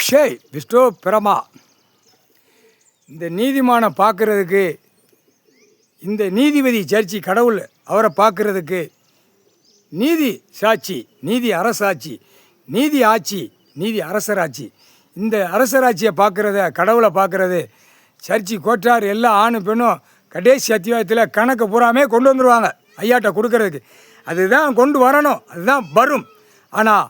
ஷேய் விஷ்ணு பிரமா இந்த நீதிமானை பார்க்குறதுக்கு, இந்த நீதிபதி ஜட்ஜி கடவுள் அவரை பார்க்குறதுக்கு, நீதி சாட்சி, நீதி அரசாட்சி, நீதி ஆட்சி, நீதி அரசராட்சி, இந்த அரசராட்சியை பார்க்குறத, கடவுளை பார்க்குறது, சர்ச்சி கோட்டார் எல்லா ஆணும் பெண்ணும் கடைசி அத்தியாயத்தில் கணக்கு பூராமே கொண்டு வந்துடுவாங்க ஐயாட்ட கொடுக்கறதுக்கு. அதுதான் கொண்டு வரணும், அதுதான் வரும். ஆனால்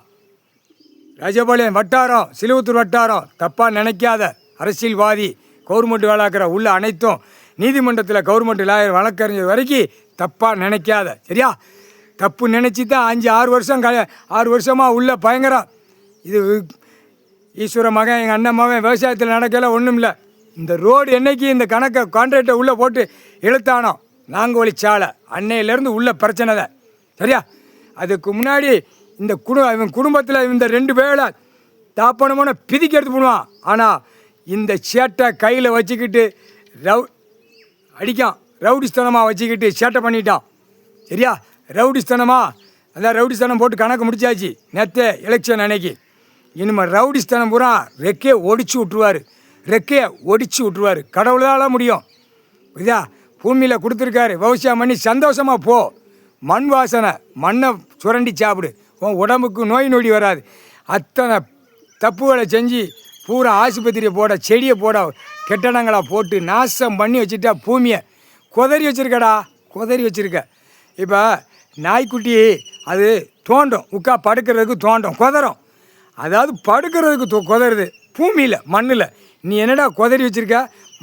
ராஜபாளையம் வட்டாரம், சிலுவத்தூர் வட்டாரம் தப்பாக நினைக்காத அரசியல்வாதி, கவர்மெண்ட் வேலைக்கிற உள்ள அனைத்தும் நீதிமன்றத்தில் கவர்மெண்ட் லாயர் வழக்கறிஞர் வரைக்கும் தப்பாக நினைக்காத, சரியா? தப்பு நினச்சி தான் 5-6 வருஷம் 6 வருஷமாக உள்ள பயங்கரம். இது ஈஸ்வர மகன், எங்கள் அண்ணன் மகன் விவசாயத்தில் நடக்கல, ஒன்றும் இல்லை. இந்த ரோடு என்னைக்கு இந்த கணக்கை கான்ட்ராக்டை உள்ளே போட்டு இழுத்தானோ, நாங்கோலி சாலை அன்னையிலேருந்து உள்ள பிரச்சனை தான், சரியா? அதுக்கு முன்னாடி இந்த இவன் குடும்பத்தில் இந்த 2 பேரை தாப்பனமான பிதிக்க எடுத்து போடுவான். ஆனால் இந்த சேட்டை கையில் வச்சுக்கிட்டு அடிக்கான், ரவுடிஸ்தனமாக வச்சுக்கிட்டு சேட்டை பண்ணிட்டான், சரியா? ரவுடிஸ்தனமாக அதான் ரவுடிஸ்தனம் போட்டு கணக்கு முடிச்சாச்சு நேற்று எலெக்ஷன் அன்னைக்கு. இனிமேல் ரவுடிஸ்தனம் பூரா ரெக்கையை ஒடிச்சு விட்ருவார், ரெக்கையை ஒடிச்சு விட்ருவார். கடவுளால் முடியும். இதா பூமியில் கொடுத்துருக்காரு, விவசாயம் பண்ணி சந்தோஷமாக போ. மண் வாசனை, மண்ணை சுரண்டி சாப்பிடு, உன் உடம்புக்கு நோய் நொடி வராது. அத்தனை தப்புகளை செஞ்சு பூரா ஆஸ்பத்திரியை போட, செடியை போட, கெட்டடங்களாக போட்டு நாசம் பண்ணி வச்சுட்டா பூமியை குதறி வச்சுருக்கடா, குதறி வச்சுருக்க. இப்போ நாய்க்குட்டி அது தோண்டும், உட்கா படுக்கிறதுக்கு தோண்டும், குதறும். அதாவது படுக்கிறதுக்கு குதறுது பூமியில், மண்ணில். நீ என்னடா குதறி வச்சுருக்க?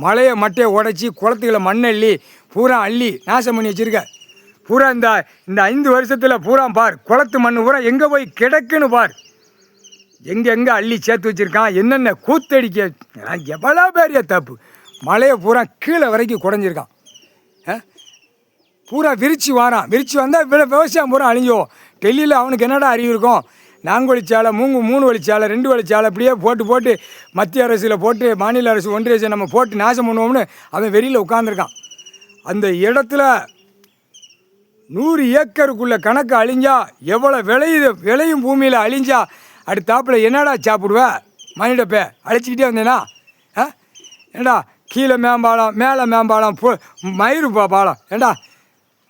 மலையை மட்டையை உடச்சி குளத்துக்களை மண்ணள்ளி பூரா அள்ளி நாசம் பண்ணி வச்சுருக்க. பூரா இந்த 5 வருஷத்தில் பூரா பார், குளத்து மண் பூரா எங்கே போய் கிடக்குன்னு பார். எங்கே அள்ளி சேர்த்து வச்சுருக்கான், என்னென்ன கூத்தடிக்க. எவ்வளோ பெரிய தப்பு. மலையை பூரா கீழே வரைக்கும் குறைஞ்சிருக்கான். பூரா விரிச்சு வாரான், விரிச்சு வந்தால் விவசாயம் பூரா அழிஞ்சோம். டெல்லியில் அவனுக்கு என்னடா அறிவு இருக்கும்? 4 வழிச்சாலை, 3 வழிச்சாலை, 2 வழிச்சாலை இப்படியே போட்டு மத்திய அரசில் போட்டு, மாநில அரசு, ஒன்றிய அரசு நம்ம போட்டு நாசம் பண்ணுவோம்னு அவன் வெளியில் உட்காந்துருக்கான். அந்த இடத்துல 100 ஏக்கருக்குள்ள கணக்கு அழிஞ்சா எவ்வளோ விளையும் பூமியில் அழிஞ்சா அடுத்தாப்பில் என்னடா சாப்பிடுவ? மனிதப்பே அழிச்சிக்கிட்டே வந்தேனா? ஏண்டா கீழே மேம்பாலம், மேலே மேம்பாலம், மயிறு பாலம். ஏண்டா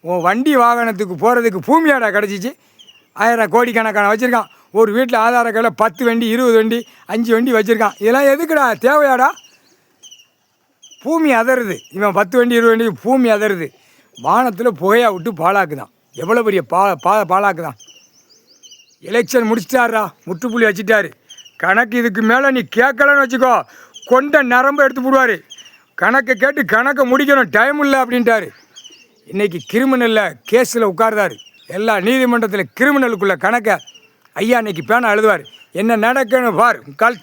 உன் வண்டி வாகனத்துக்கு போகிறதுக்கு பூமியாடா கிடச்சிச்சு? 1000 கோடிக்கணக்கான வச்சுருக்கான். ஒரு வீட்டில் ஆதார கையில் 10 வண்டி, 20 வண்டி, 5 வண்டி வச்சுருக்கான். இதெல்லாம் எதுக்குடா தேவையாடா? பூமி அதருது. இவன் 10 வண்டி 20 வண்டி, பூமி அதருது. வானத்தில் புகையாக விட்டு பாலாக்குதான். எவ்வளோ பெரிய பாலாக்குதான். எலெக்ஷன் முடிச்சிட்டாரா, முற்றுப்புள்ளி வச்சுட்டாரு. கணக்கு இதுக்கு மேலே நீ கேட்கலன்னு வச்சுக்கோ, கொண்ட நரம்பு எடுத்து போடுவார். கணக்கை கேட்டு கணக்கை முடிக்கணும், டைம் இல்லை அப்படின்ட்டாரு. இன்றைக்கி கிரிமினலில் கேஸில் உட்கார்ந்தார். எல்லா நீதிமன்றத்தில் கிரிமினலுக்குள்ள கணக்கை ஐயா இன்றைக்கி பேனா எழுதுவார். என்ன நடக்குன்னு பார், கால்